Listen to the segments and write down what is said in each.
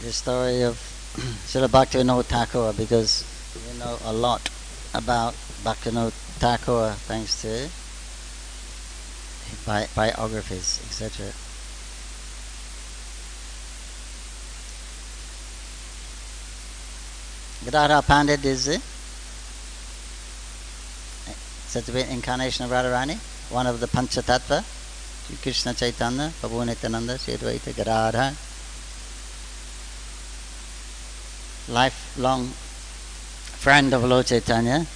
the story of Srila Bhakti Vinod Thakur, because we know a lot about Bhakti Vinod Thakur thanks to biographies, etc. Gadadhar Pandit is said to be an incarnation of Radharani, one of the Panchatattva, Krishna Chaitanya, Prabhu Nityananda, Sri Advaita Gadadhar. Lifelong friend of Lord Chaitanya.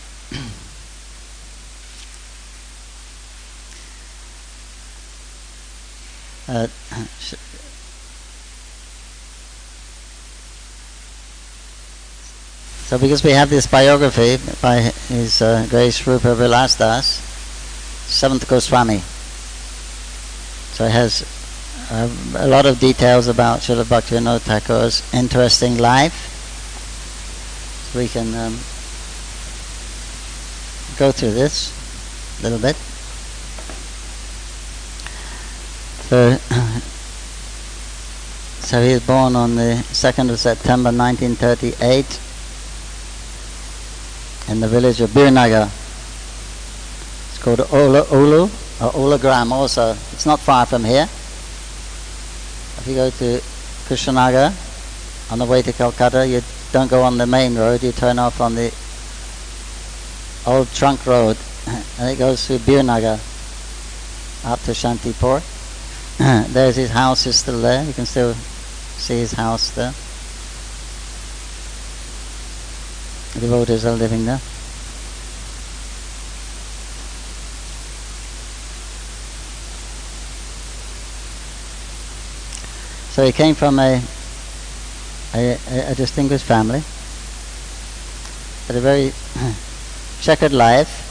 So because we have this biography by His Grace Rupa Vilas Das, 7th Goswami, so it has a lot of details about Srila Bhakti Vinod Thakur's interesting life. We can go through this a little bit. So he was born on the 2nd of September 1938 in the village of Birnagar. It's called Olu or Olagram also. It's not far from here. If you go to Krishnanagar on the way to Calcutta, you don't go on the main road, you turn off on the old trunk road and it goes through Birnagar up to Shantipur. There's his house, is still there. You can still see his house there. The devotees are living there. So he came from a distinguished family, had a very checkered life,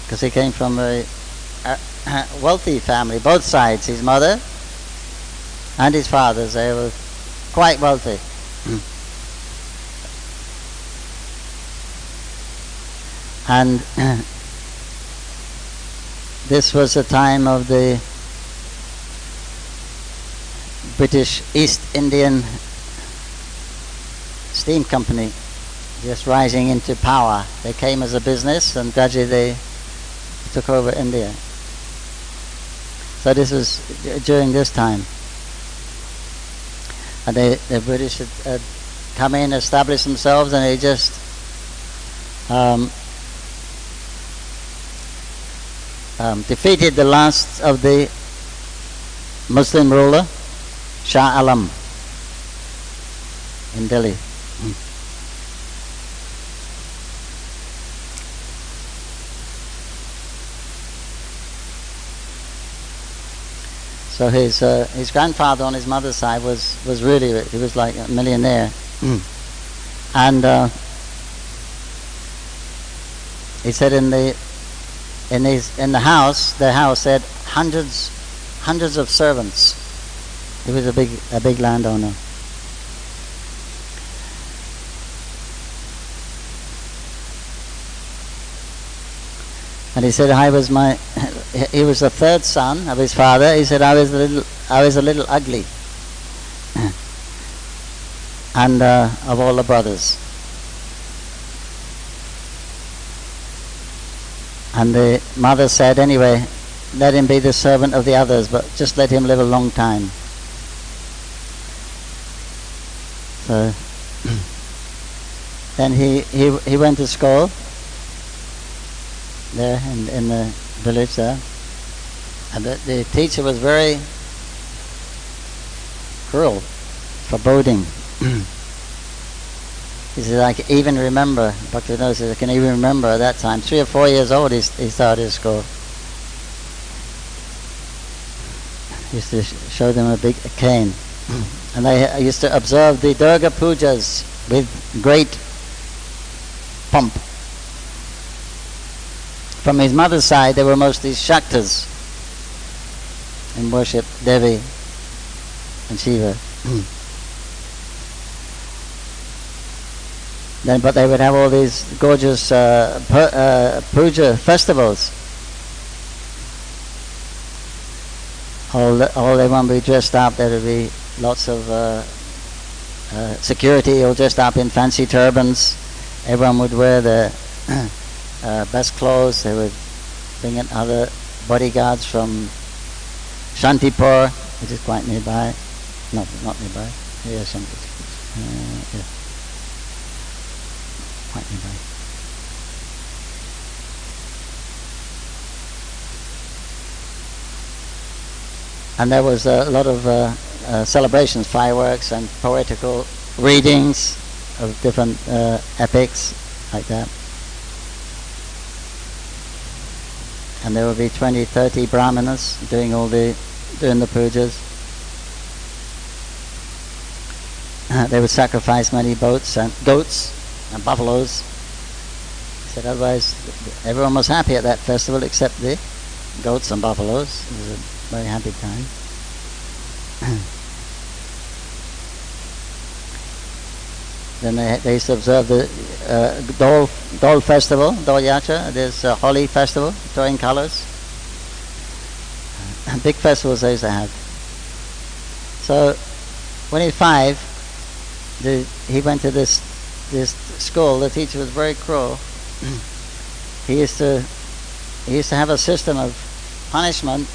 because he came from a wealthy family, both sides. His mother and his fathers, they were quite wealthy. And this was the time of the British East Indian Steam Company just rising into power. They came as a business and gradually they took over India. So this was during this time. And the British had come in, established themselves, and they just defeated the last of the Muslim ruler, Shah Alam, in Delhi. So his grandfather on his mother's side was really rich. He was like a millionaire. And he said in the house, their house had hundreds of servants. He was a big landowner. And he said he was the third son of his father. He said I was a little ugly, and of all the brothers. And the mother said, anyway, let him be the servant of the others, but just let him live a long time. So then he went to school there in the village there, and the teacher was very cruel, foreboding. He said, I can even remember, Bhakti Vinod says, I can even remember at that time, 3 or 4 years old, he started school. He used to show them a big cane. And I used to observe the Durga Pujas with great pomp. From his mother's side, they were mostly Shaktas and worship Devi and Shiva. But they would have all these gorgeous puja festivals. All they want to be dressed up. There would be lots of security all dressed up in fancy turbans. Everyone would wear their best clothes. They would bring in other bodyguards from Shantipur, which is quite nearby. No, not nearby. Yeah, Shantipur. Yeah. Quite nearby. And there was a lot of celebrations, fireworks and poetical readings of different epics like that. And there would be 20, 30 brahmanas doing the pujas. They would sacrifice many goats and buffaloes. He said otherwise everyone was happy at that festival except the goats and buffaloes. It was a very happy time. Then they used to observe the Dol festival, Dol Yatra. There's a Holi festival, throwing colors. Big festivals they used to have. So when he was 5, he went to this school. The teacher was very cruel. He used to have a system of punishment,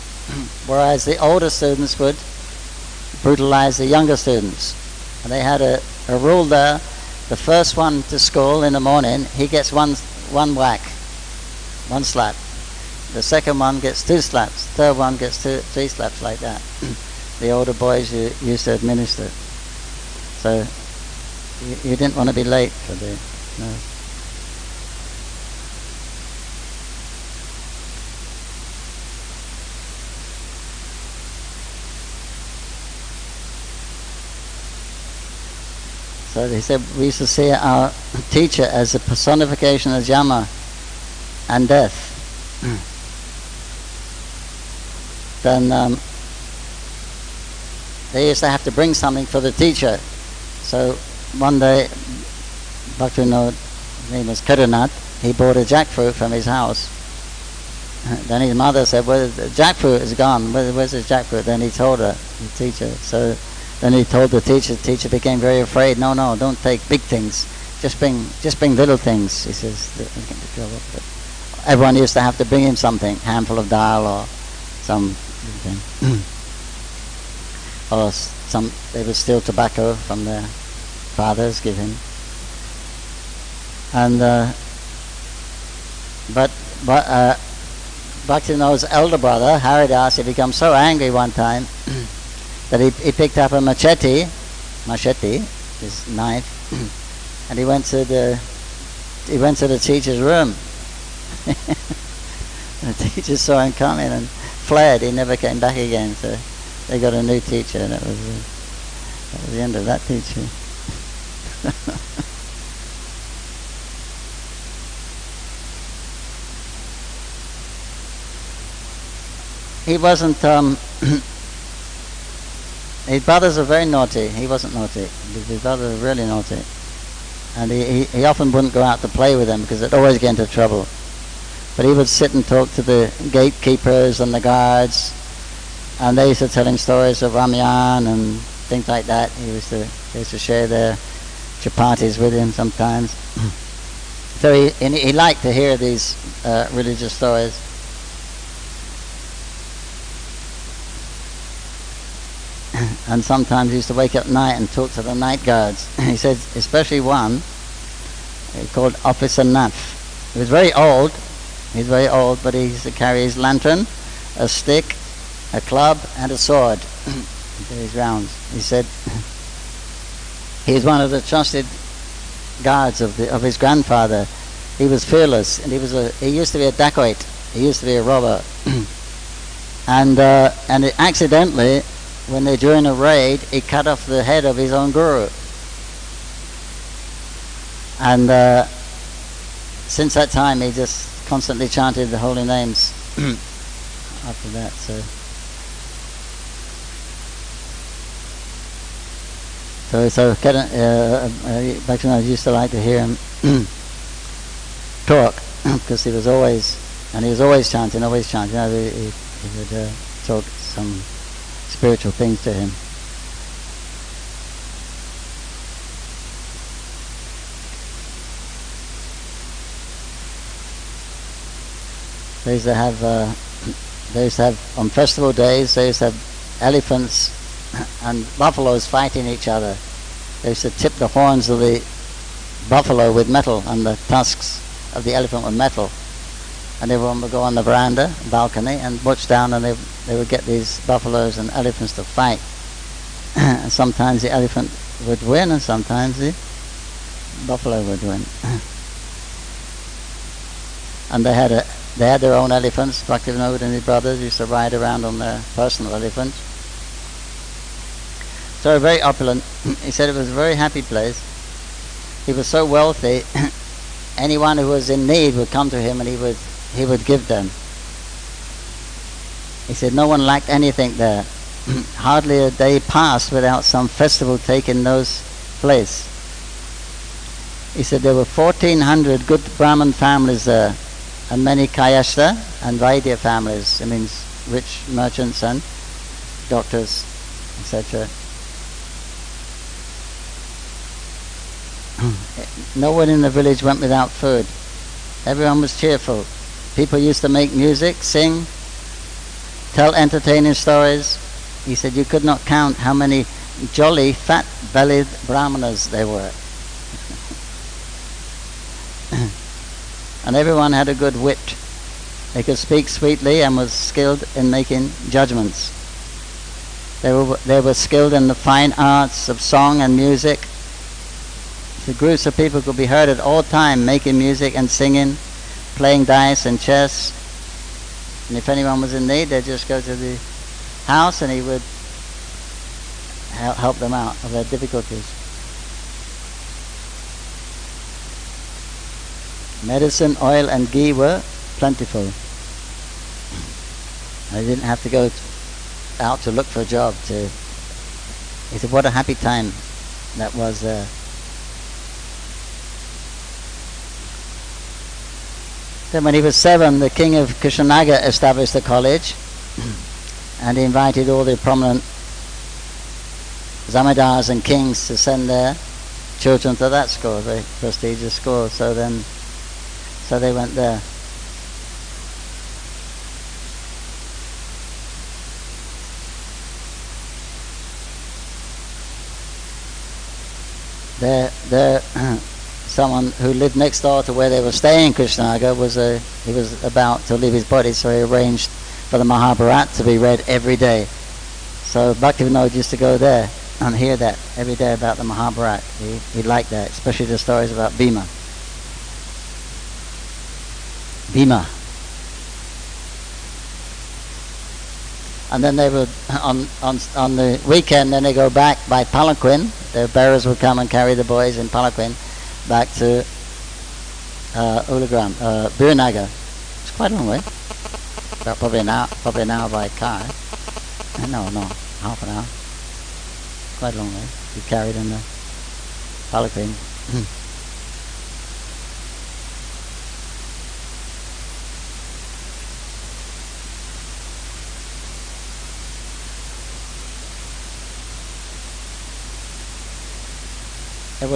whereas the older students would brutalize the younger students. And they had a rule there. The first one to school in the morning, he gets one whack, one slap. The second one gets 2 slaps. Third one gets 3 slaps, like that. The older boys used to administer. So you didn't want to be late for the... No. So he said we used to see our teacher as a personification of Yama and death. Then they used to have to bring something for the teacher. So one day, Bhakti Vinod, his name was Karunath, he bought a jackfruit from his house. Then his mother said, well, the jackfruit is gone. Where's the jackfruit? Then he told her, the teacher. So then he told the teacher. The teacher became very afraid. No, don't take big things. Just bring little things. He says, but everyone used to have to bring him something, handful of dal or some thing. Or they would steal tobacco from their fathers, give him. And but Bhakti Vinod's elder brother, Haridas, had become so angry one time that he picked up a machete, his knife, and he went to the teacher's room. The teacher saw him coming and fled. He never came back again. So they got a new teacher, and that was the end of that teacher. He wasn't. His brothers were very naughty. He wasn't naughty. His brothers were really naughty, and he often wouldn't go out to play with them because it'd always get into trouble. But he would sit and talk to the gatekeepers and the guards, and they used to tell him stories of Ramayan and things like that. They used to share their chapatis with him sometimes. So he liked to hear these religious stories. And sometimes he used to wake up at night and talk to the night guards. He said, especially one, called Officer Nath. He was very old. He's very old, but he used to carry his lantern, a stick, a club, and a sword to his rounds. He said he was one of the trusted guards of his grandfather. He was fearless, and he used to be a dacoit. He used to be a robber, and accidentally, when they're doing a raid, he cut off the head of his own guru. And since that time, he just constantly chanted the holy names after that. So Bhakti Vinod used to like to hear him talk because he was always chanting. He would talk some spiritual things to him. They used to have, on festival days, they used to have elephants and buffaloes fighting each other. They used to tip the horns of the buffalo with metal and the tusks of the elephant with metal. And everyone would go on the veranda, balcony, and watch down, and they would get these buffaloes and elephants to fight. And sometimes the elephant would win, and sometimes the buffalo would win. And they had their own elephants. Bhakti Vinod and his brothers used to ride around on their personal elephants. So very opulent. He said it was a very happy place. He was so wealthy, anyone who was in need would come to him and he would give them. He said no one lacked anything there. Hardly a day passed without some festival taking place. He said there were 1,400 good Brahmin families there, and many Kayashta and Vaidya families. It means rich merchants and doctors, etc. No one in the village went without food. Everyone was cheerful. People used to make music, sing, tell entertaining stories. He said you could not count how many jolly, fat-bellied brahmanas there were. And everyone had a good wit. They could speak sweetly and was skilled in making judgments. They were skilled in the fine arts of song and music. The groups of people could be heard at all time making music and singing, playing dice and chess. And if anyone was in need, they'd just go to the house and he would help them out of their difficulties. Medicine, oil and ghee were plentiful. I didn't have to go out to look for a job. He said what a happy time that was there. Then when he was 7, the king of Kushinagar established a college and he invited all the prominent zamindars and kings to send their children to that school, very prestigious school. So they went there. Someone who lived next door to where they were staying in Kushinagar he was about to leave his body, so he arranged for the Mahabharata to be read every day. So Bhakti Vinod used to go there and hear that every day about the Mahabharata. He liked that, especially the stories about Bhima. And then they would, on the weekend, then they go back by palanquin. Their bearers would come and carry the boys in palanquin back to Ulagram, Birnagar. It's quite a long way. About probably an hour by car. No, half an hour. Quite a long way. You carried in the palanquin. There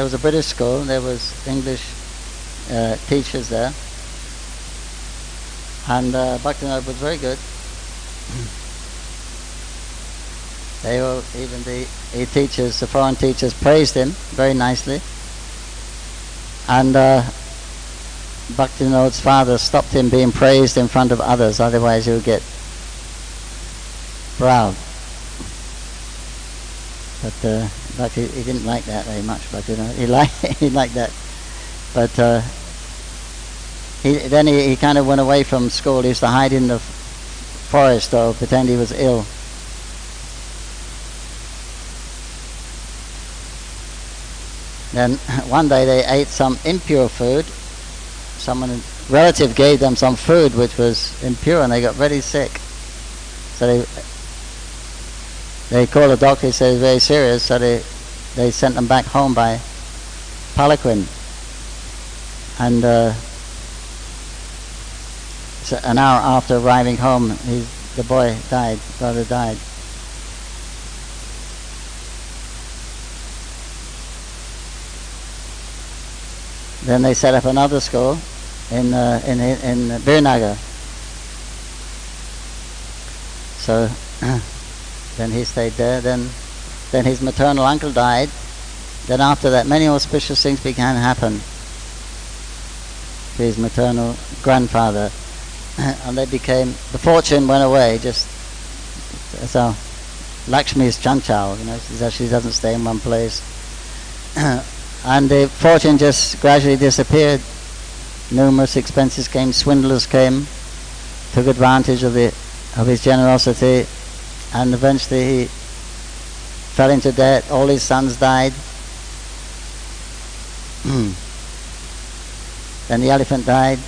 was a British school. There was English teachers there, and Bhakti Vinod was very good. Even the teachers, the foreign teachers, praised him very nicely, and Bhakti Vinod's father stopped him being praised in front of others, otherwise he would get proud. But he didn't like that very much. But he liked that. But he kind of went away from school. He used to hide in the forest or pretend he was ill. Then one day they ate some impure food. A relative gave them some food which was impure, and they got very sick. So they called a doctor. He said it's very serious, so they sent them back home by palanquin. And so an hour after arriving home, the brother died. Then they set up another school, in Birnagar. So then he stayed there. Then his maternal uncle died. Then after that, many auspicious things began to happen to his maternal grandfather, and they became, the fortune went away. Just so Lakshmi's chanchal, she doesn't stay in one place, and the fortune just gradually disappeared. Numerous expenses came, swindlers came, took advantage of his generosity, and eventually he fell into debt. All his sons died. Then the elephant died,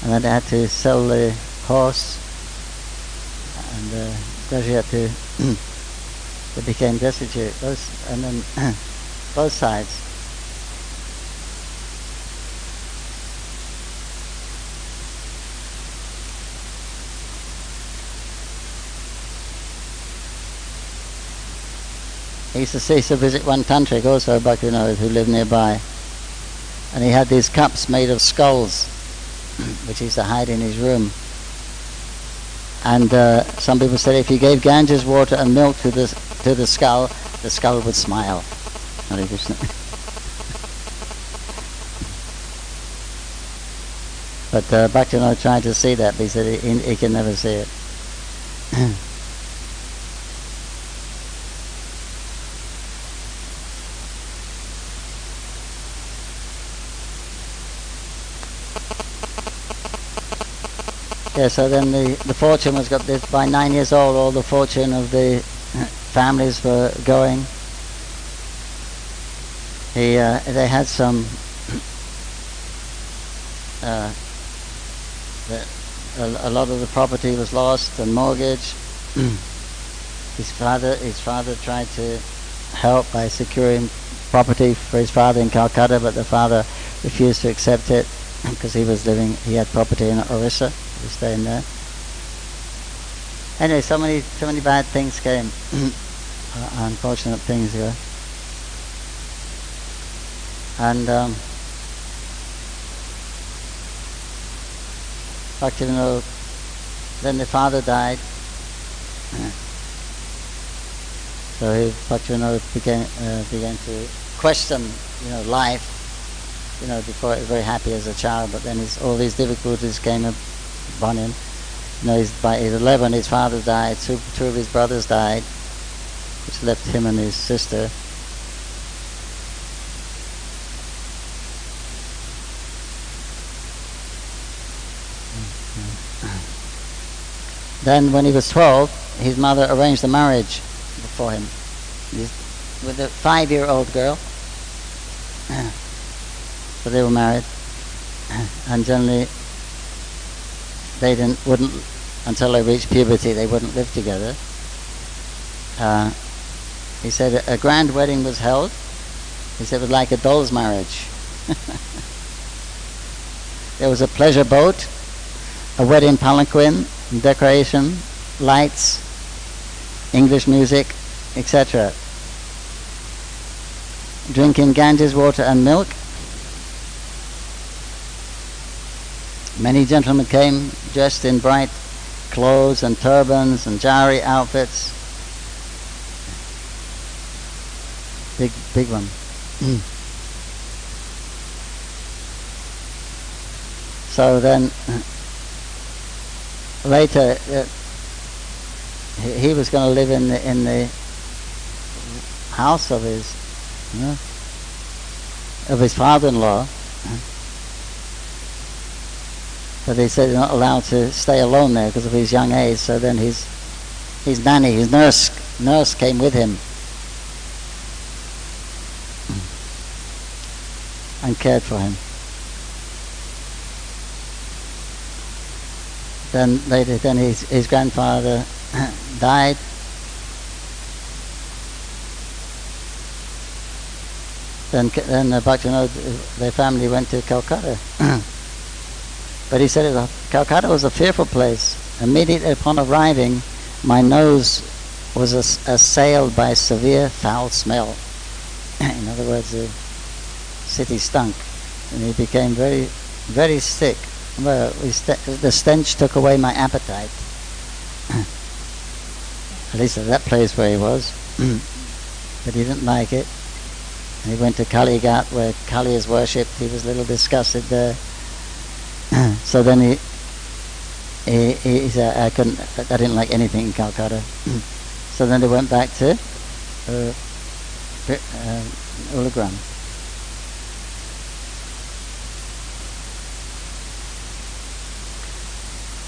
and then they had to sell the horse, and gradually had to they became destitute. And then both sides. He used to visit one tantric also, Bhakti Vinod, who lived nearby, and he had these cups made of skulls, which he used to hide in his room. And some people said if you gave Ganges water and milk to the skull would smile. Hare Krishna. But Bhakti Vinod tried to see that, but he said he can never see it. Yeah, so then the fortune was got this. By 9 years old, all the fortune of the families were going. They had some. A lot of the property was lost and mortgaged. His father tried to help by securing property for his father in Calcutta, but the father refused to accept it because he had property in Orissa. He was staying there. Anyway, so many bad things came. Unfortunate things were. And Bhakti Vinod, then the father died. So Bhakti Vinod began to question, life. Before he was very happy as a child, but then all these difficulties came upon him. By age 11, his father died. Two of his brothers died, which left him and his sister. Then when he was 12, his mother arranged a marriage for him with a 5-year-old girl. So they were married, and generally wouldn't until they reached puberty. They wouldn't live together. He said a grand wedding was held. He said it was like a doll's marriage. There was a pleasure boat, a wedding palanquin, decoration, lights, English music, etc. Drinking Ganges water and milk. Many gentlemen came dressed in bright clothes and turbans and jari outfits. Big one. So then later he was going to live in the house of his father-in-law. But they said he's not allowed to stay alone there because of his young age. So then his nanny, his nurse came with him and cared for him. Then later, his grandfather died. Then Bhakti Vinod, their family went to Calcutta. But he said Calcutta was a fearful place. Immediately upon arriving, my nose was assailed by a severe foul smell. In other words, the city stunk. and he became very, very sick. Well, the stench took away my appetite. At least at that place where he was. But he didn't like it. And he went to Kali Ghat where Kali is worshipped. He was a little disgusted there. So then he said, I didn't like anything in Calcutta. So then they went back to Ulagram.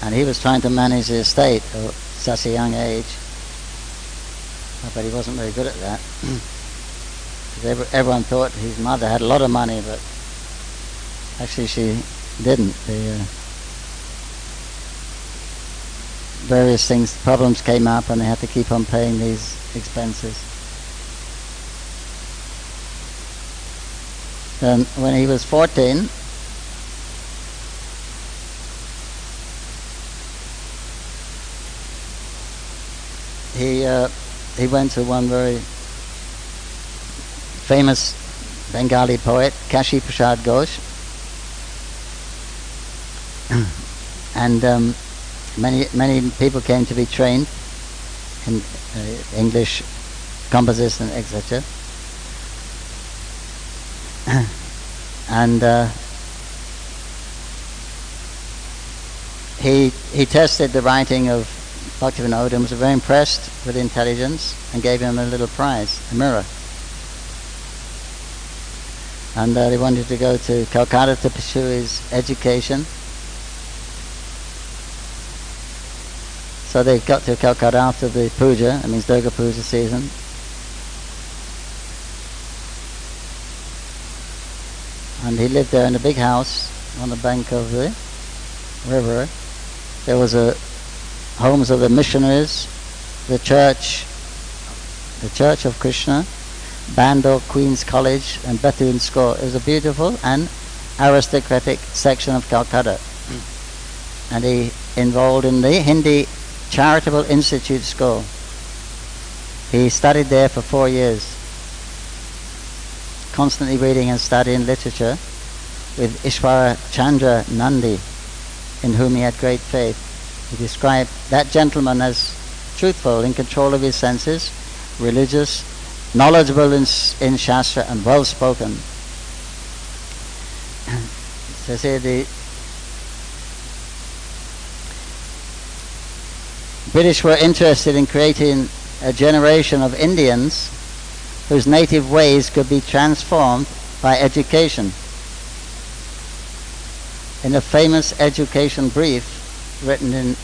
And he was trying to manage the estate at such a young age. But he wasn't very good at that. Everyone thought his mother had a lot of money, but actually she didn't. Various things, problems came up, and they had to keep on paying these expenses. Then when he was 14, he went to one very famous Bengali poet, Kashi Prasad Ghosh, and many people came to be trained in English composition, etc. And he tested the writing of Bhakti Vinod and was very impressed with intelligence and gave him a little prize, a mirror. And he wanted to go to Calcutta to pursue his education. So they got to Calcutta after the puja, that means Durga Puja season. And he lived there in a big house on the bank of the river. There was homes of the missionaries, the church of Krishna, Bandar Queen's College, and Bethune School. It was a beautiful and aristocratic section of Calcutta. And he enrolled in the Hindi Charitable Institute School. He studied there for 4 years, constantly reading and studying literature with Ishvara Chandra Nandi, in whom he had great faith. He described that gentleman as truthful, in control of his senses, religious, knowledgeable in Shastra, and well-spoken. It says here the British were interested in creating a generation of Indians whose native ways could be transformed by education. In a famous education brief written in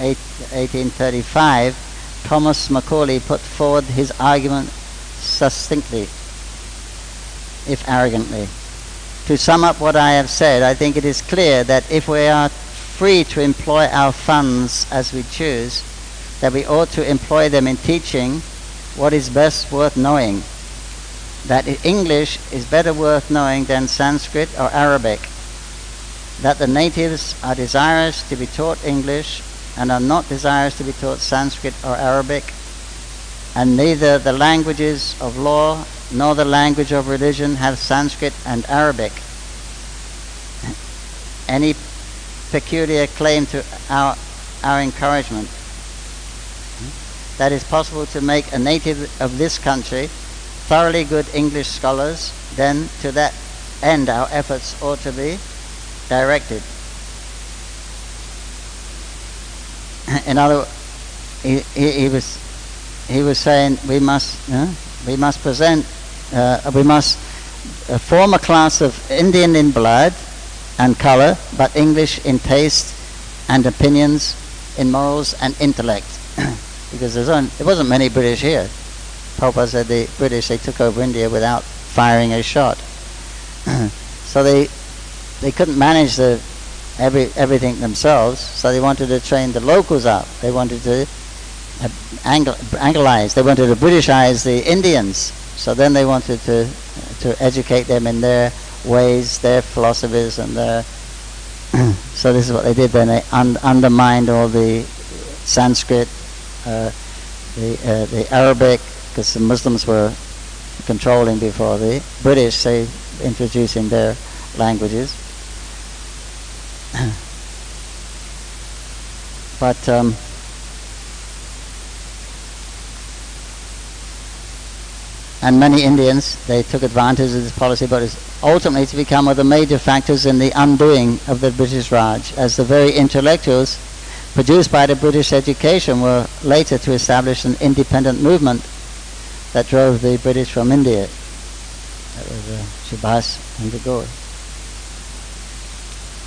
1835, Thomas Macaulay put forward his argument succinctly, if arrogantly. To sum up what I have said, I think it is clear that if we are free to employ our funds as we choose, that we ought to employ them in teaching what is best worth knowing, that English is better worth knowing than Sanskrit or Arabic, that the natives are desirous to be taught English and are not desirous to be taught Sanskrit or Arabic, and neither the languages of law nor the language of religion have Sanskrit and Arabic any peculiar claim to our encouragement. That it's possible to make a native of this country thoroughly good English scholars, then to that end our efforts ought to be directed. In other, he was saying we must form a class of Indian in blood and color, but English in taste and opinions, in morals and intellect. Because there wasn't many British here. Prabhupada said the British, they took over India without firing a shot. So they couldn't manage everything themselves, so they wanted to train the locals up. They wanted to Anglize. They wanted to Britishize the Indians. So then they wanted to educate them in their ways, their philosophies, and their... So this is what they did then. They undermined all the Sanskrit, the Arabic, because the Muslims were controlling before the British, say, introducing their languages. But and many Indians, they took advantage of this policy, but it's ultimately to become one of the major factors in the undoing of the British Raj, as the very intellectuals produced by the British education were later to establish an independent movement that drove the British from India. That was Subhas and Tagore.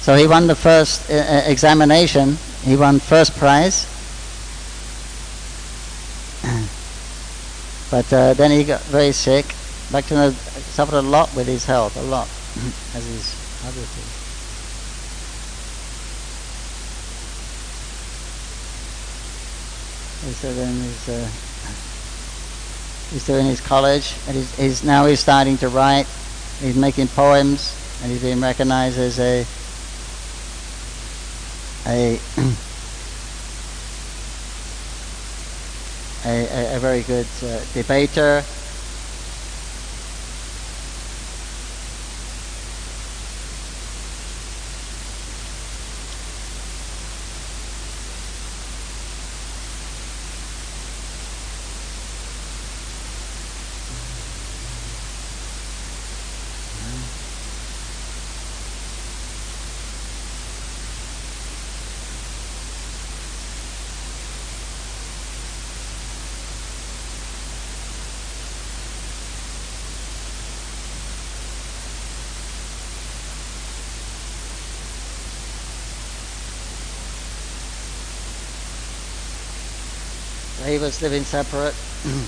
So he won the first examination. He won first prize. But then he got very sick. Bhakti Vinod suffered a lot with his health, a lot, as his other things. So then he's doing his college, and he's starting to write. He's making poems, and he's being recognized as a very good debater. He was living separate. His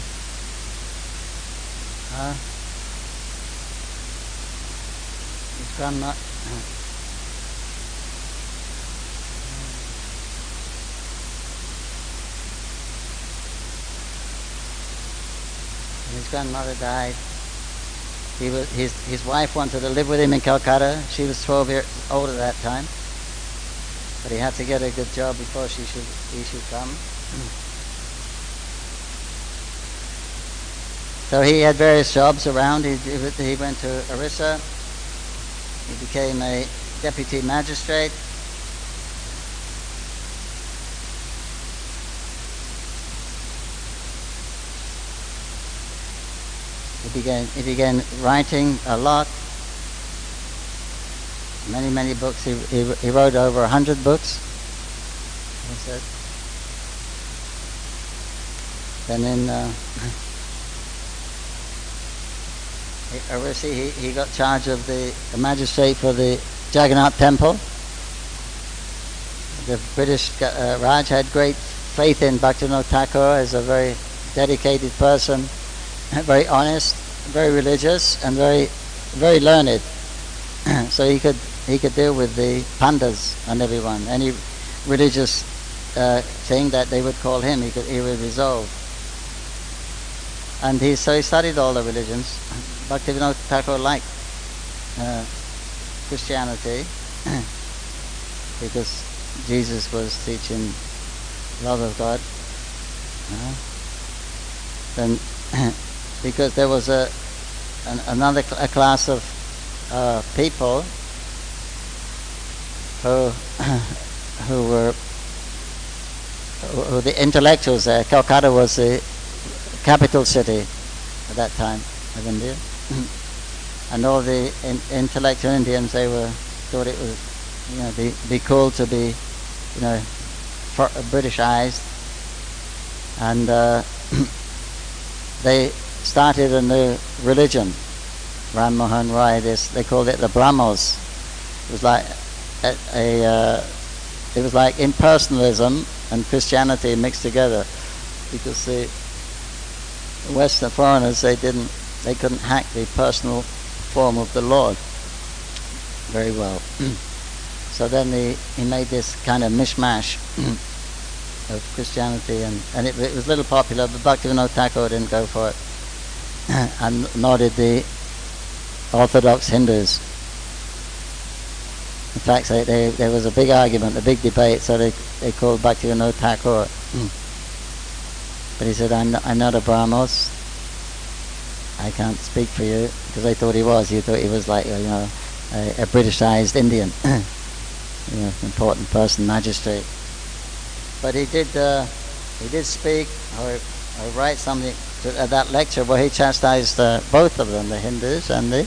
grandma. His grandmother died. His wife wanted to live with him in Calcutta. She was 12 years old at that time, but he had to get a good job before he should come. So he had various jobs around. He went to Orissa. He became a deputy magistrate. He began writing a lot. Many books. He wrote over 100 books. Then in Orissa, he got charge of the magistrate for the Jagannath Temple. The British Raj had great faith in Bhakti Vinod Thakur as a very dedicated person, very honest, very religious, and very learned. So he could deal with the pandas and everyone. Any religious thing that they would call him, he would resolve. And so he studied all the religions. Bhakti Vinod Thakur liked Christianity because Jesus was teaching love of God. Then because there was another class of people who were the intellectuals there. Calcutta was the capital city at that time of India. And all the intellectual Indians, thought it was, be cool to be, Britishized, and they started a new religion. Ram Mohan Rai, they called it the Brahmos. It was like it was like impersonalism and Christianity mixed together, because the Western foreigners, they couldn't hack the personal form of the Lord very well. So then he made this kind of mishmash of Christianity, and it was a little popular, but Bhakti Vinod Thakur didn't go for it, and nor did the Orthodox Hindus. In fact, there was a big argument, a big debate, so they called Bhakti Vinod Thakur. But he said, I'm not a Brahmos. I can't speak for you, because they thought he was. He thought he was like, a Britishized Indian, important person, magistrate. But he did speak or write something at that lecture where he chastised both of them, the Hindus and the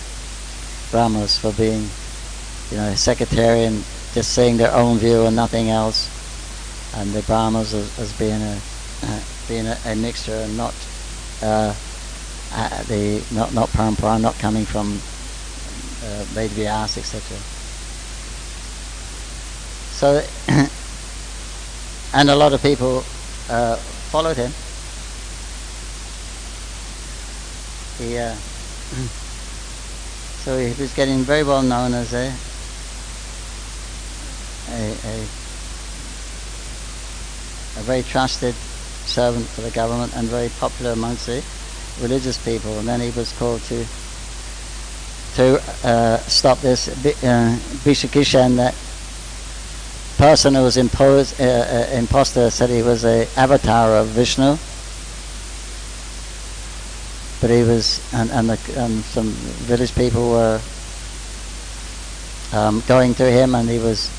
Brahmas, for being, sectarian, just saying their own view and nothing else, and the Brahmas as being a mixture and not not parampara, not coming from Ved Vyas, etc. So, and a lot of people followed him. So he was getting very well known as a very trusted servant for the government and very popular amongst the religious people. And then he was called to stop this Bishakishan, that person who was imposter, said he was a avatar of Vishnu. But he was, and some village people were going to him, and he was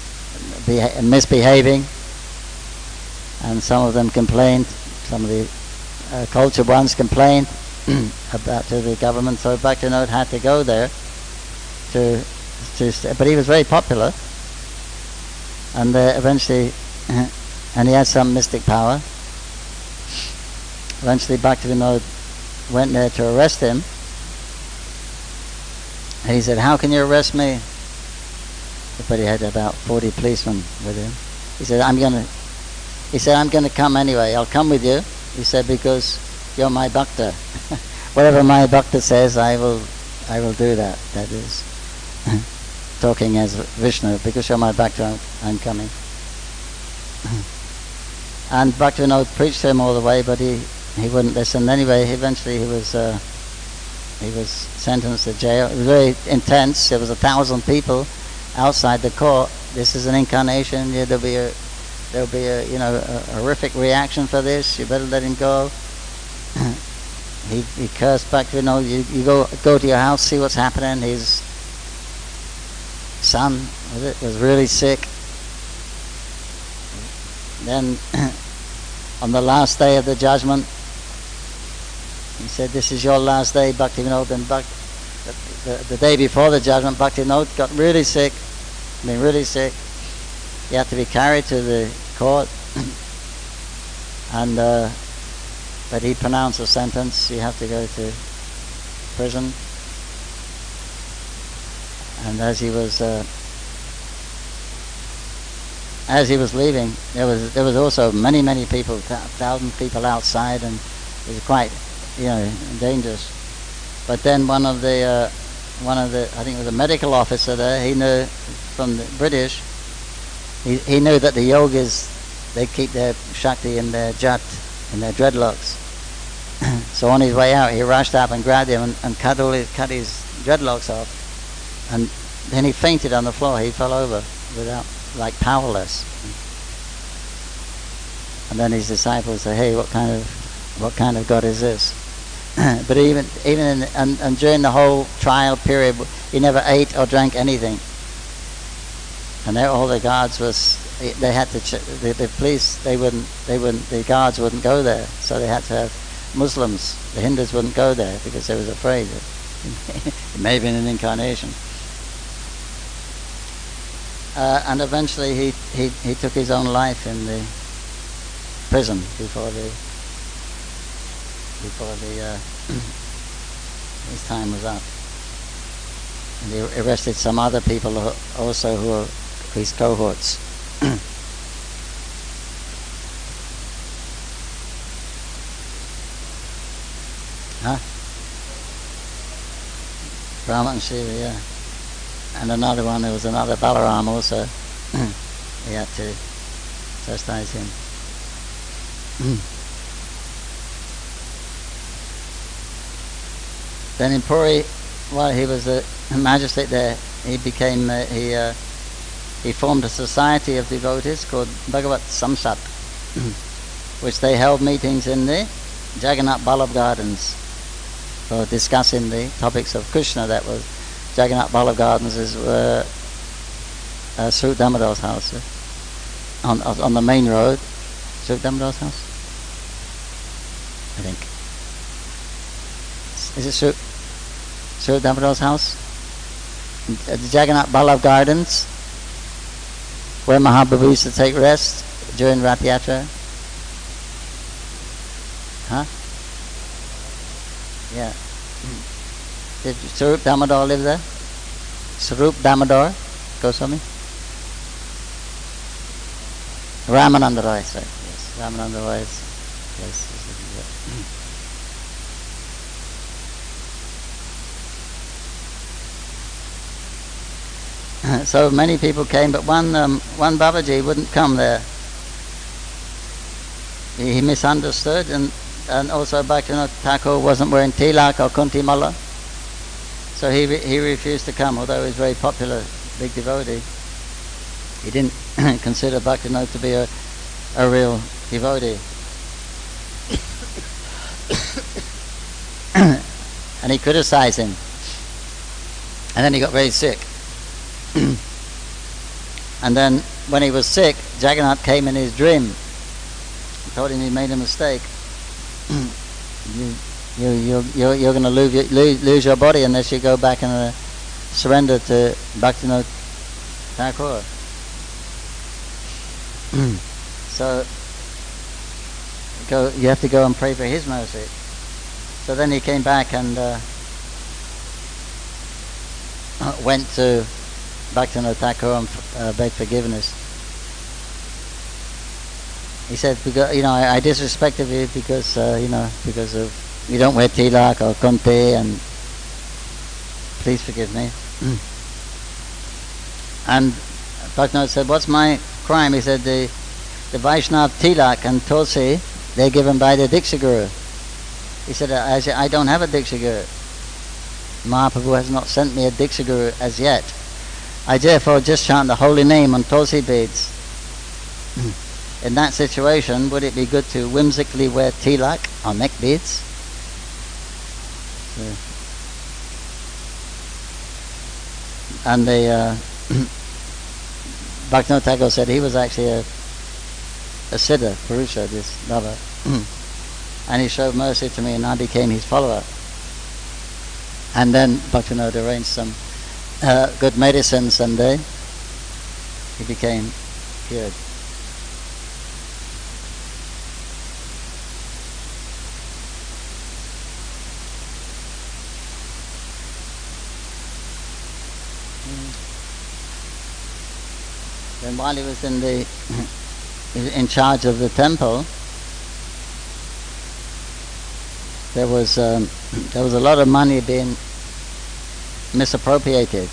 misbehaving, and some of them complained. Some of the cultured ones complained about to the government. So Bhakti Vinod had to go there but he was very popular, and eventually, and he had some mystic power. Eventually, Bhakti Vinod went there to arrest him, and he said, "How can you arrest me?" But he had about 40 policemen with him. He said, I'm going to come anyway. I'll come with you. He said, because you're my bhakta. Whatever my bhakta says, I will do that. That is talking as Vishnu. Because you're my bhakta, I'm coming. And Bhakti Vinod preached to him all the way, but he wouldn't listen. Anyway, eventually he was sentenced to jail. It was very intense. There was 1,000 people outside the court. This is an incarnation. Yeah, there'll be a horrific reaction for this. You better let him go. He cursed Bhakti Vinod. You go to your house, see what's happening. His son was really sick. Then on the last day of the judgment, he said, "This is your last day, Bhakti Vinod." And the day before the judgment, Bhakti Vinod got really sick. Really sick. He had to be carried to the court, and but he pronounced a sentence. You have to go to prison. And as he was leaving, there was also many people, 1,000 people outside, and it was quite dangerous. But then one of the I think it was a medical officer there. He knew from the British. He knew that the yogis, they keep their shakti in their jat, in their dreadlocks. So on his way out, he rushed up and grabbed him and cut his dreadlocks off. And then he fainted on the floor. He fell over powerless. And then his disciples said, "Hey, what kind of God is this?" But even during the whole trial period, he never ate or drank anything. And all the guards they had to the police. The guards wouldn't go there, so they had to have Muslims. The Hindus wouldn't go there because they was afraid that it may have been an incarnation. And eventually he took his own life in the prison before his time was up. And he arrested some other people also who were his cohorts. Brahma and Shiva, yeah. And another one, there was another Balaram also. He had to chastise him. Then in Puri, while he was a magistrate there, he became he formed a society of devotees called Bhagavat Samsat, which they held meetings in the Jagannath Ballabh Gardens for discussing the topics of Krishna that was Jagannath Ballabh Gardens is Swarup Damodar's house. On the main road. Swarup Damodar's house? I think. Is it Swarup Damodar's house? The Jagannath Ballabh Gardens, where Mahaprabhu used to take rest during Rath Yatra. Huh? Yeah. Did Swarup Damodar live there? Swarup Damodar Goswami? Ramananda Roy, sorry. Yes, Ramananda Roy is, yes. So many people came, but one Babaji wouldn't come there. He misunderstood, and also Bhakti Vinod Thakur wasn't wearing tilak or kunti mala, so he refused to come. Although he was very popular, big devotee, he didn't consider Bhakti Vinod to be a real devotee. And he criticized him, and then he got very sick. And then when he was sick, Jagannath came in his dream and told him he made a mistake. You're going to lose your body unless you go back and surrender to Bhakti Vinod Thakur. So you have to go and pray for his mercy. So then he came back and went to Bhakti Vinod Thakur and begged forgiveness. He said, I disrespected you because because of you don't wear tilak or kunti, and please forgive me. And Bhakti Vinod said, what's my crime? He said, the Vaishnav tilak and tulsi, they're given by the Diksha Guru. He said, I don't have a Diksha Guru. Mahaprabhu has not sent me a Diksha Guru as yet. I therefore just chant the holy name on tulsi beads. In that situation, would it be good to whimsically wear tilak or neck beads? And the Bhakti Vinod Thakur said he was actually a siddha, Purusha, this lover. And he showed mercy to me, and I became his follower. And then Bhakti Vinod arranged some good medicines, and he became cured. Then while he was in charge of the temple, there was a lot of money being misappropriated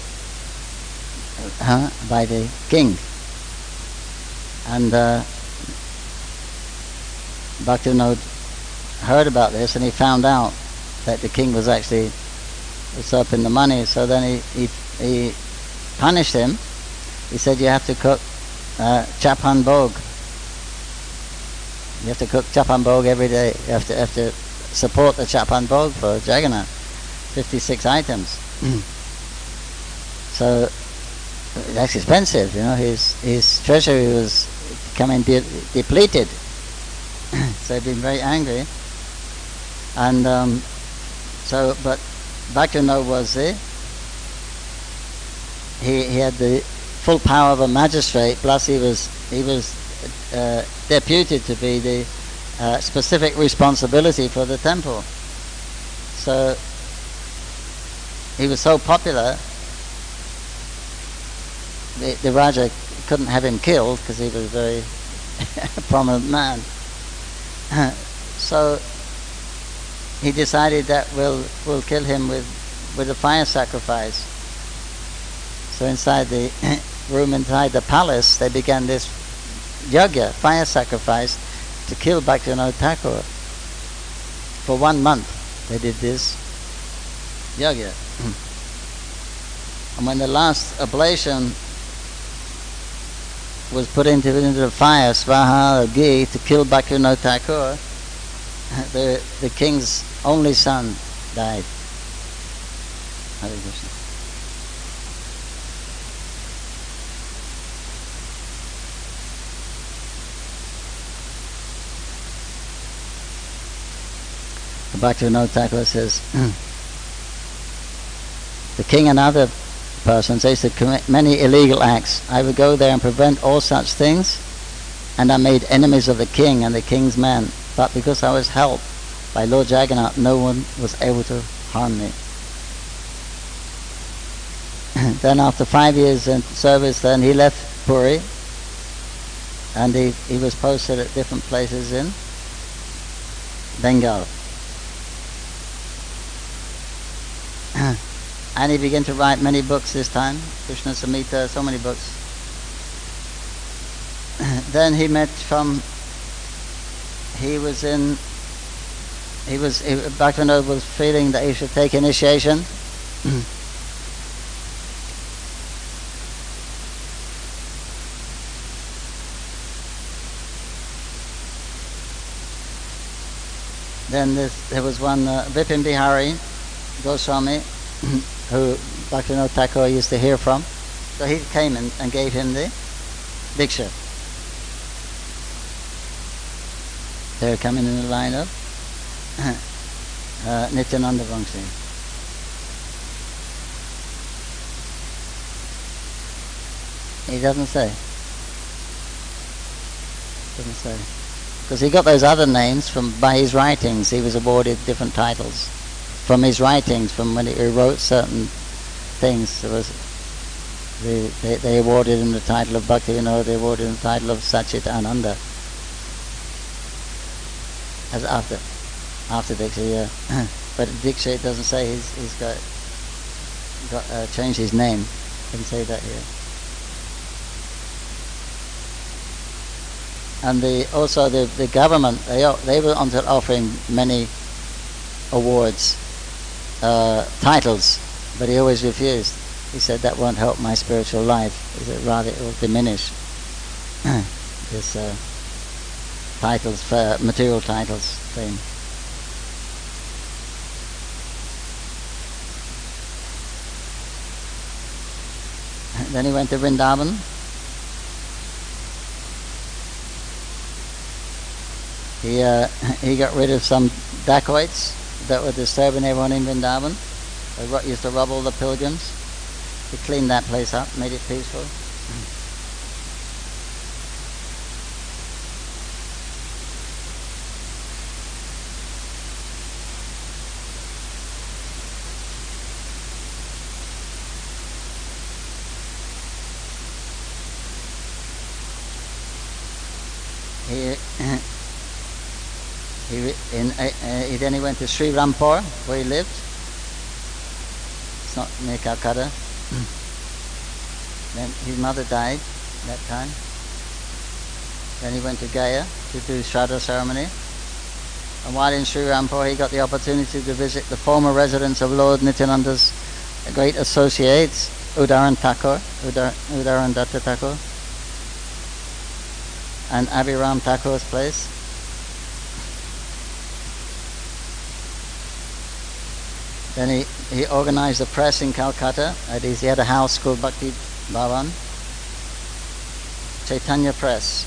by the king, and Bhakti Vinod heard about this, and he found out that the king was actually usurping the money. So then he punished him. He said, you have to cook chapan bhog. You have to cook chapan bhog every day. You have to support the chapan bhog for Jagannath. 56 items. So that's expensive, his treasury was becoming depleted. So he'd been very angry. And but Bhakti Vinod was there. He had the full power of a magistrate, plus he was deputed to be the specific responsibility for the temple. So he was so popular, the Raja couldn't have him killed because he was a very prominent man. So he decided that we'll kill him with a fire sacrifice. So inside the room inside the palace, they began this yajna, fire sacrifice, to kill Bhakti Vinod Thakur. For 1 month they did this yajna. And when the last oblation was put into the fire, svaha or ghee, to kill Bhakti Vinod Thakur, the king's only son died. Hare Krishna. Bhakti Vinod Thakur says, the king and other persons, they used to commit many illegal acts. I would go there and prevent all such things, and I made enemies of the king and the king's men. But because I was helped by Lord Jagannath, no one was able to harm me. Then after 5 years in service, then he left Puri, and he was posted at different places in Bengal. And he began to write many books this time, Krishna Samhita, so many books. Then he met Bhaktivinoda was feeling that he should take initiation. Then there was one Vipin Bihari Goswami, who Bhaktivinoda Thakur used to hear from. So he came and gave him the Diksha. They're coming in the line of Nityananda Vamsi. He doesn't say. Because he got those other names by his writings. He was awarded different titles from his writings, from when he wrote certain things. They awarded him the title of Bhakti Vinod, they awarded him the title of Sachit Ananda. As after Diksha, yeah. But Diksha, it doesn't say he's got changed his name. Doesn't say that here. And also the government, they were offering many awards, titles, but he always refused. He said that won't help my spiritual life. He said rather it will diminish this titles, material titles thing. Then he went to Vrindavan. He got rid of some dacoits that were disturbing everyone in Vrindavan. They used to rob all the pilgrims. He cleaned that place up, made it peaceful. Then he went to Sri Rampur, where he lived. It's not near Calcutta. Then his mother died that time. Then he went to Gaya to do Shraddha ceremony. And while in Sri Rampur, he got the opportunity to visit the former residence of Lord Nityananda's great associates, Udaran Datta Thakur, and Abhiram Thakur's place. Then he organized a press in Calcutta. He had a house called Bhakti Bhavan, Chaitanya Press.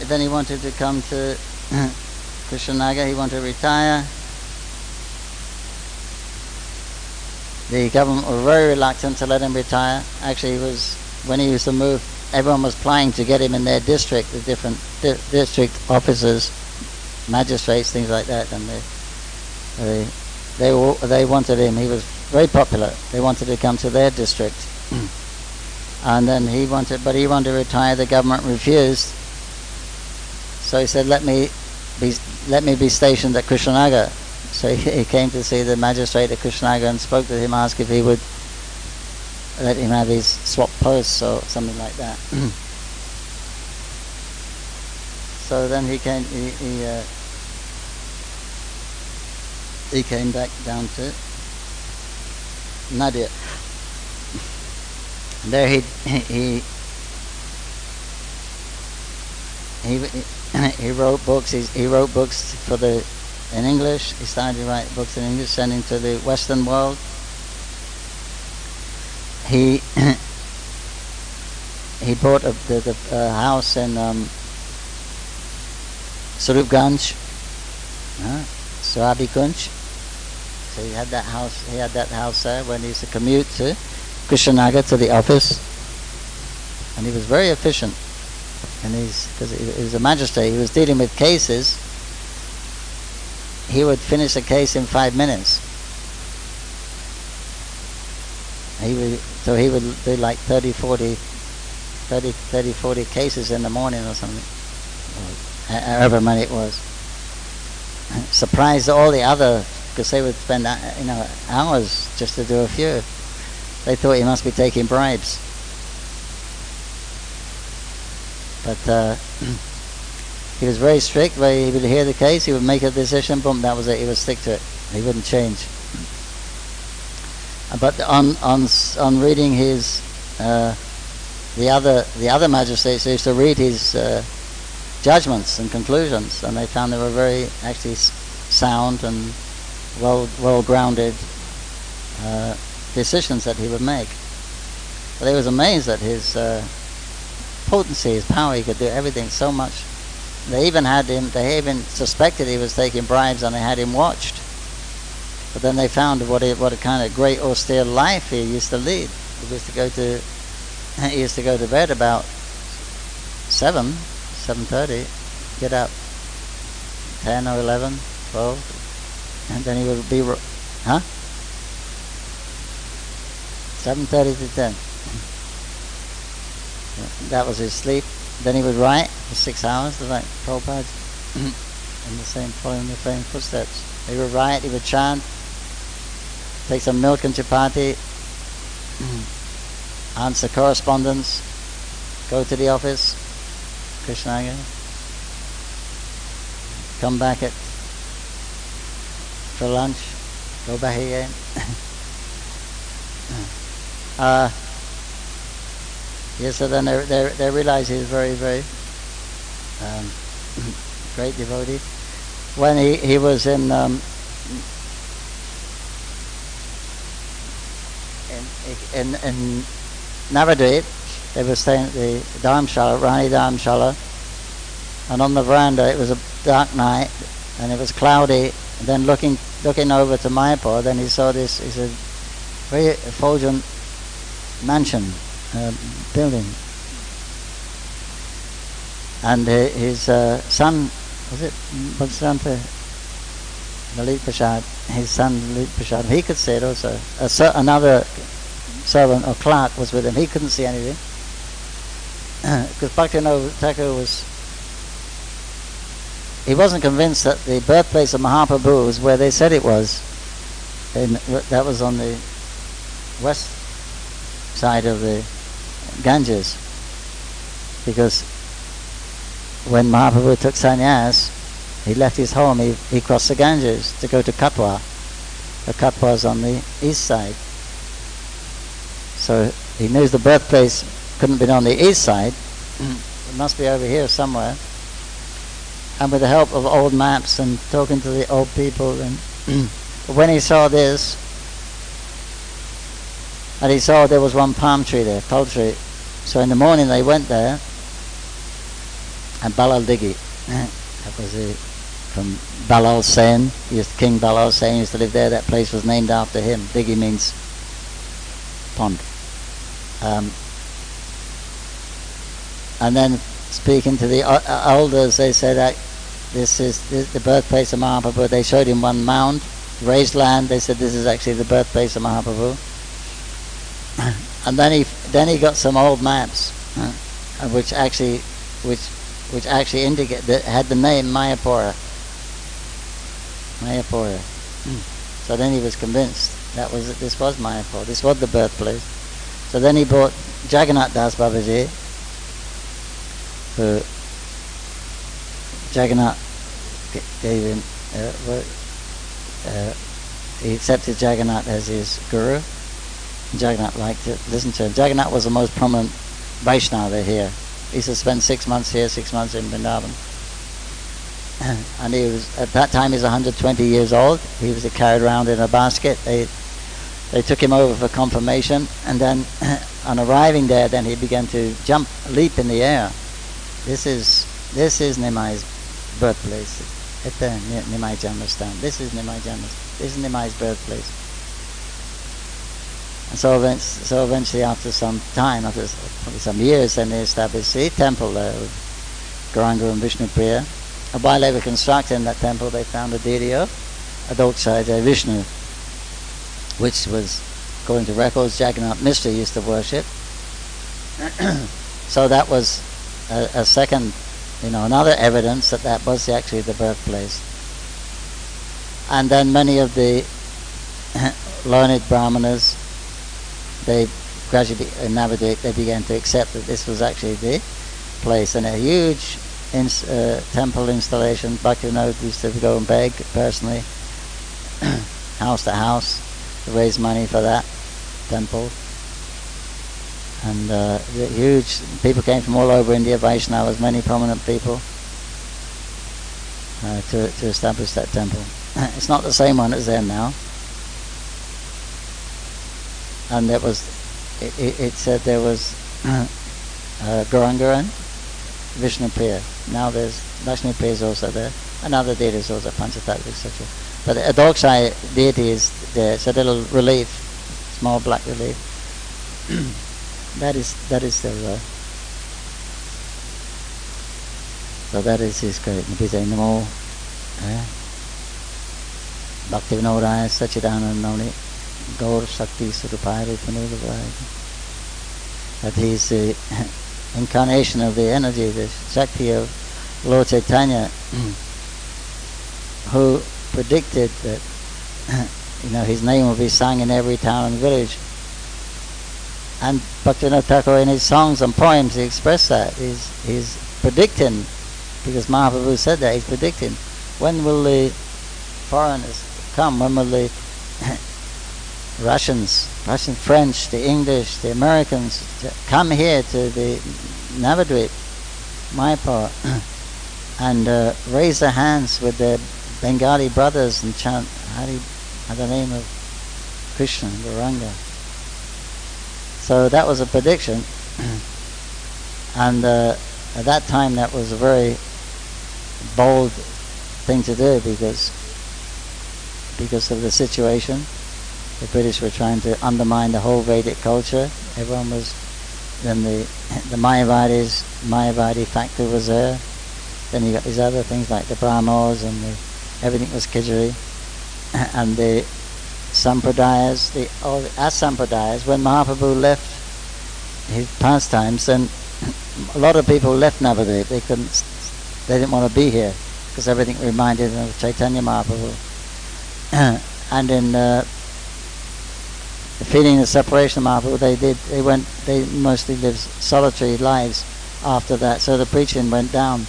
Then he wanted to come to Krishnanagar. He wanted to retire. The government were very reluctant to let him retire. Actually, when he used to move, everyone was applying to get him in their district, the different district officers, magistrates, things like that, and they wanted him. He was very popular. They wanted to come to their district, and then he wanted to retire. The government refused. So he said, "Let me be stationed at Krishnanagar." So he came to see the magistrate at Krishnanagar and spoke to him, asked if he would let him have his swap posts or something like that. So then he came back down to Nadia. There he wrote books. He wrote books in English. He started to write books in English, sending to the Western world. He he bought the house in Sarupganj, Swabikunj. So he had that house. He had that house there when he used to commute to Krishnanagar to the office, and he was very efficient. And because he was a magistrate, he was dealing with cases. He would finish a case in 5 minutes. He would do like 30, 40 cases in the morning or something, or however many it was. Surprised all the other, because they would spend hours just to do a few. They thought he must be taking bribes. But he was very strict. He would hear the case, he would make a decision, boom, that was it. He would stick to it. He wouldn't change. But on reading his the other magistrates, they used to read his judgments and conclusions, and they found they were very actually sound and well grounded decisions that he would make. But they was amazed at his potency, his power. He could do everything so much. They even suspected he was taking bribes, and they had him watched. But then they found what a kind of great austere life he used to lead. He used to go to bed about 7:30, get up 10 or 11, 12, and then he would be 7:30 to 10. That was his sleep. Then he would write for 6 hours, like Prabhupada, following the same footsteps. He would write, he would chant, take some milk and chapati, answer correspondence, go to the office, Krishnanagar, come back for lunch, go back again. So then they realized he was very, very great devotee. When he was in Navadvip, they were staying at the Dharmshala, Rani Dharmshala, and on the veranda it was a dark night and it was cloudy, and then looking over to Mayapur, then he saw this, he said, very effulgent mansion, building, and his son, was it Bhaktisiddhanta Lalit Prasad, his son Lalit Prasad, he could see it also. Another servant or clerk was with him. He couldn't see anything because Bhakti Vinod Thakur he wasn't convinced that the birthplace of Mahaprabhu was where they said it was. That was on the west side of the Ganges, because when Mahaprabhu took sannyas, he left his home, he crossed the Ganges to go to Katwa. The Katwa is on the east side. So he knows the birthplace couldn't have been on the east side. It must be over here somewhere. And with the help of old maps and talking to the old people, and when he saw this, and he saw there was one palm tree there, tall tree. So in the morning they went there, and Balal Dighi, that was from Balal Sen, King Balal Sen used to live there. That place was named after him. Dighi means pond. And then speaking to the elders, they said that this is the birthplace of Mahaprabhu. They showed him one mound, raised land. They said this is actually the birthplace of Mahaprabhu. And then he got some old maps, which actually indicate that had the name Mayapur. So then he was convinced this was Mayapur. This was the birthplace. So then he bought Jagannath Das Babaji, who Jagannath gave him. He accepted Jagannath as his guru. Jagannath liked it, listened to him. Jagannath was the most prominent Vaishnava here. He used to spend 6 months here, 6 months in Vrindavan. And he was, at that time he was 120 years old. He was carried around in a basket. They took him over for confirmation, and then on arriving there, then he began to leap in the air. This is Nimai's birthplace. Nimai Janmastan. This is Nimai's birthplace. And so eventually, after some time, after probably some years, then they established the temple there of Gauranga and Vishnupriya. And while they were constructing that temple, they found a deity of Adoksaya Vishnu, which was, according to records, Jagannath Mishra used to worship. So that was a second, another evidence that was actually the birthplace. And then many of the learned brahmanas, they gradually, in Navadvip, they began to accept that this was actually the place. And a huge temple installation. Bhakti Vinod used to go and beg personally, house to house, to raise money for that temple. And huge people came from all over India, Vaishnavas, many prominent people, to establish that temple. It's not the same one as there now. And it said there was Gauranga and Vishnupriya. Now there's Vishnupriya is also there. Another deity is also Panchatattva, etc. But the Adoksaya deity is there. It's a little relief, small black relief. That is still there. So that is his great. We say Namo Bhakti Vinodaya Sachidananda Noni Gaur Shakti Surupaya Rupanudavaya. That he's the incarnation of the energy, the Shakti of Lord Chaitanya, who predicted that his name will be sung in every town and village. And Bhakti Vinod Thakur, in his songs and poems, he expressed that. He's predicting, because Mahaprabhu said that, he's predicting, when will the foreigners come? When will the Russians, French, the English, the Americans come here to the Navadvip, Mayapur, and raise their hands with their Bengali brothers and chant the name of Krishna, Gauranga. So that was a prediction, and at that time that was a very bold thing to do because of the situation. The British were trying to undermine the whole Vedic culture. Everyone was, then the Mayavadi factor was there. Then you got these other things like the Brahmos and everything was Kijari. And the Sampradayas, the Asampradayas, when Mahaprabhu left his pastimes, then a lot of people left Navadvip. They didn't want to be here because everything reminded them of Chaitanya Mahaprabhu. And in feeling the separation of Mahaprabhu, they mostly lived solitary lives after that, so the preaching went down.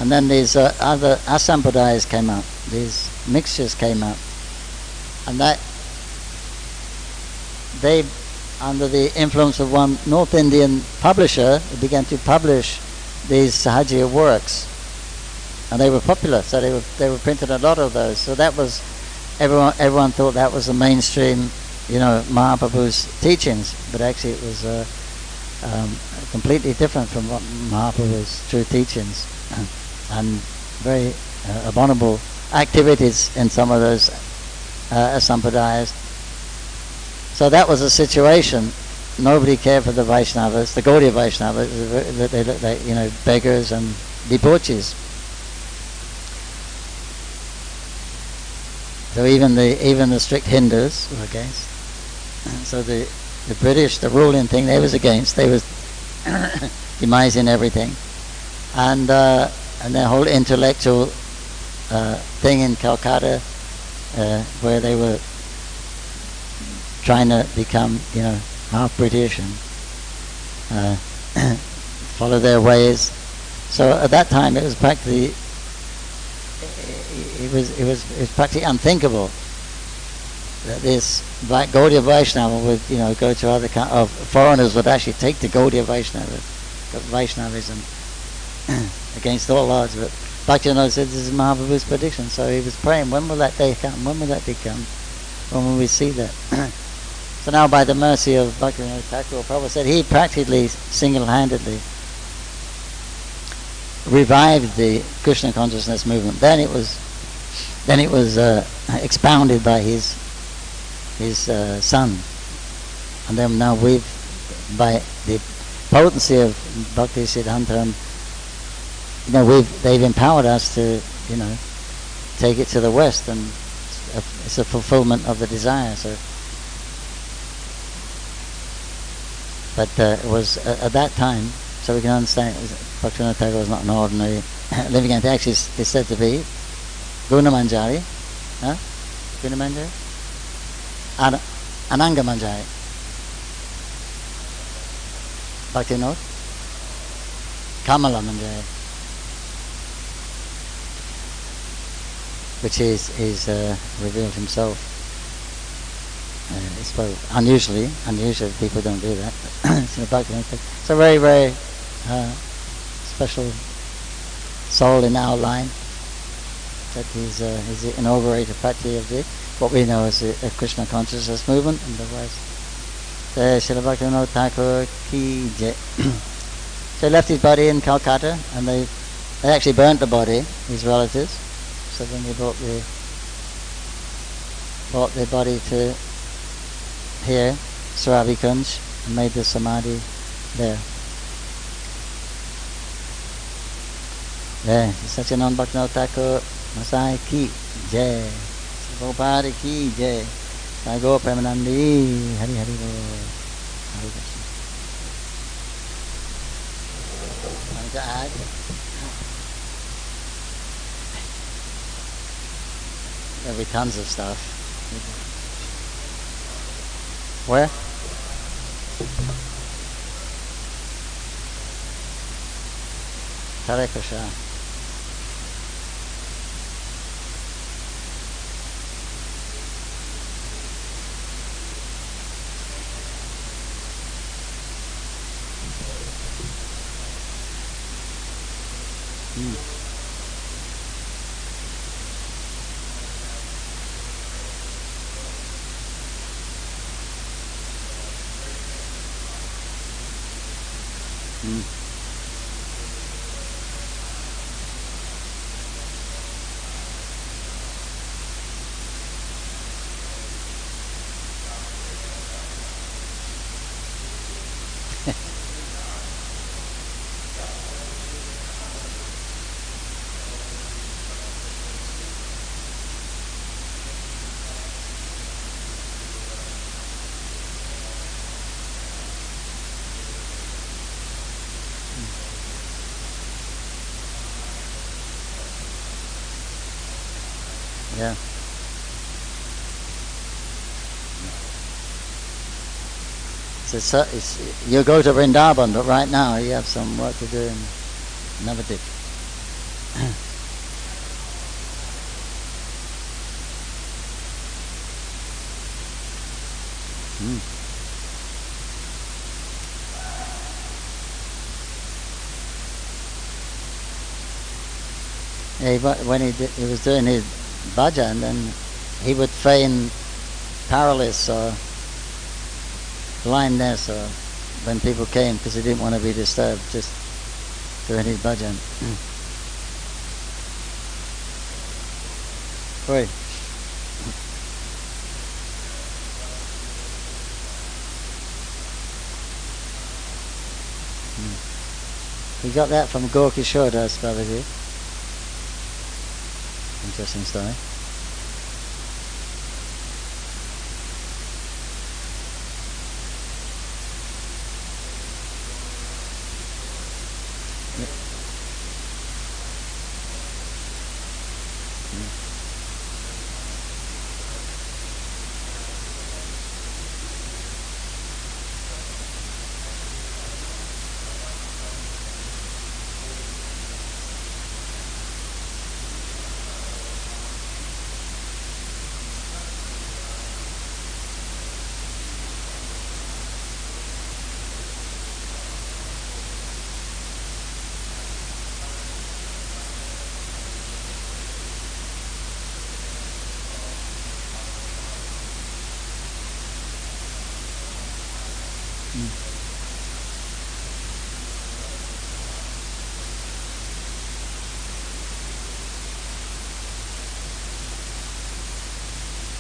And then these other asampradayas came out, these mixtures came out, and that they, under the influence of one North Indian publisher, began to publish these Sahajiya works, and they were popular, so they were printed a lot of those. So that was, everyone thought that was the mainstream, Mahaprabhu's teachings, but actually it was completely different from what Mahaprabhu's true teachings, and very abominable activities in some of those sampradayas. So that was a situation. Nobody cared for the Vaishnavas, the Gaudiya Vaishnavas. They looked like beggars and debauchees. So even the strict Hindus were against. So the British, the ruling thing, they was against. They was demising everything, and their whole intellectual thing in Calcutta, where they were trying to become half British and follow their ways. So at that time it was practically practically unthinkable that this Gaudiya Vaishnava would go to other foreigners would actually take the Gaudiya Vaishnavism against all odds. But Bhakti Vinod said this is Mahaprabhu's prediction, so he was praying, when will that day come? When will that become? When will we see that? So But now by the mercy of Bhakti Vinod Thakur, Prabhupada said he practically single-handedly revived the Krishna consciousness movement. Then it was expounded by his son, and then now by the potency of Bhakti Siddhanta, they've empowered us to take it to the West, and it's a fulfillment of the desire. So, but it was at that time, so we can understand Bhakti Vinod Thakur was not an ordinary living entity. Actually, it's said to be Guna Manjari, Guna Manjari, Ananga Manjari. Bhakti Vinod, Kamala Manjari, which is revealed himself. It's unusually people don't do that. It's a very, very special soul in our line that he's inaugurated practically of what we know as a Krishna consciousness movement in the West. Srila Bhakti Vinod Thakur ki jai. So he left his body in Calcutta, and they actually burnt the body, his relatives. So then they brought the body to here, Saravikunj, and made the samadhi there. There, Satyanand Bhakti Vinod Thakur Masai ki jai. Gopari ki jai. Sai Go Premanandi, Hari Hari Bo. Hari Krishna. Want to add? There'll be tons of stuff. Where? Hare Krishna. Yeah. So you go to Vrindavan, but right now you have some work to do in Navadip. Yeah, when he was doing his bhajan, then he would feign paralysis or blindness or when people came, because he didn't want to be disturbed, just doing his bhajan. Oi. We got that from Gorkishore Das Babaji. Interesting story.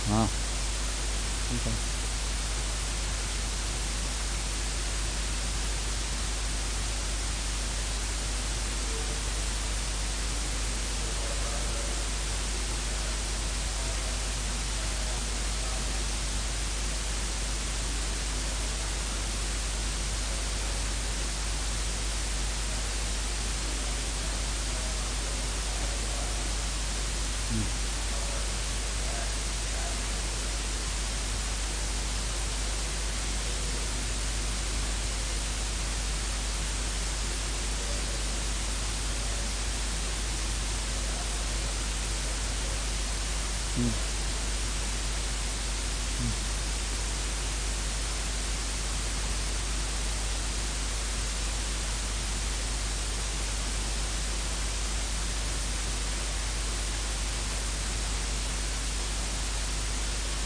Wow. Okay.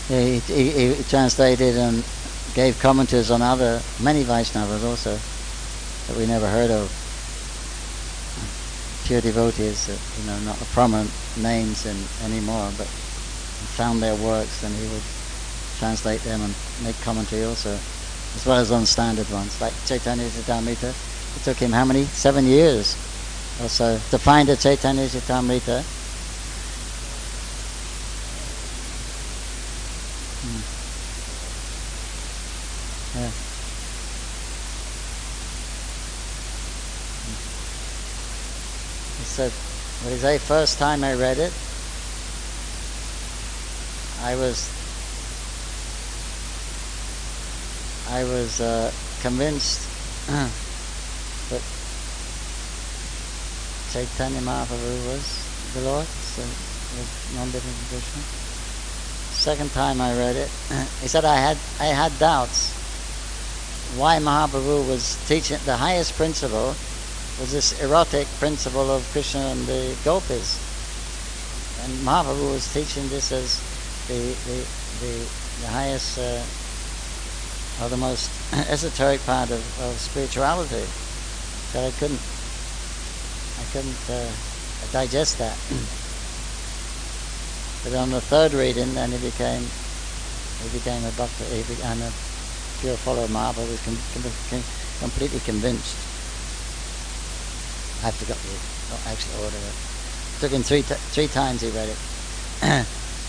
Yeah, he translated and gave commentaries on many Vaishnavas also that we never heard of. Pure devotees that, not the prominent names anymore, but found their works, and he would translate them and make commentary also, as well as on standard ones, like Chaitanya Charitamrita. It took him how many? 7 years or so to find a Chaitanya Charitamrita. Yeah. He said, what did he say? First time I read it, I was convinced that Chaitanya Mahaprabhu was the Lord, so was non-living Krishna. Second time I read it, he said I had doubts why Mahaprabhu was teaching. The highest principle was this erotic principle of Krishna and the gopis, and Mahaprabhu was teaching this as the highest or the most esoteric part of spirituality. So I couldn't digest that. But on the third reading, then he became a bhakta. He became a pure follower of Mahaprabhu. He was completely convinced. I forgot the actual order. It took him three times he read it.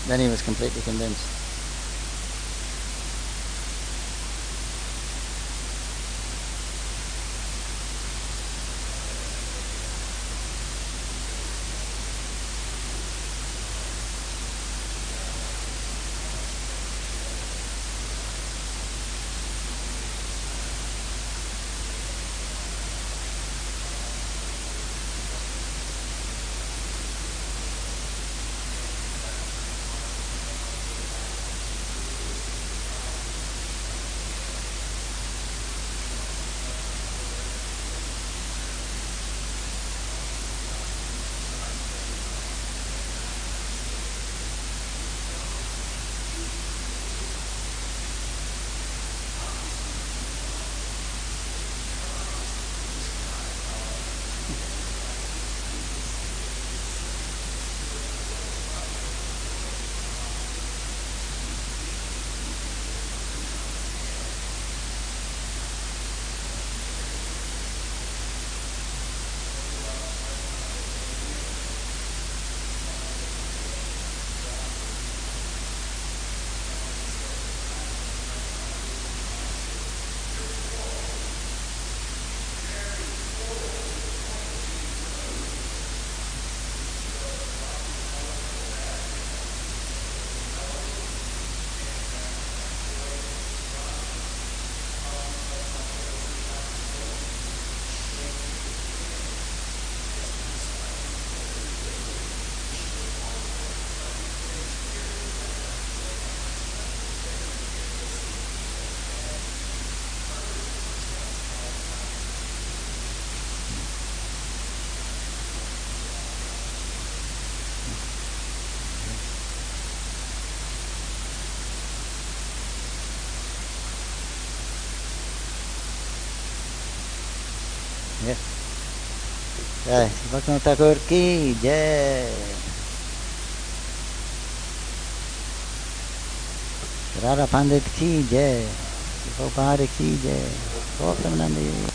Then he was completely convinced. Yes. Jai. Bhakti Vinod Thakur ki jai. Gadadhar Pandit ki jai. Prabhupada ki jai. Bhakti Vinod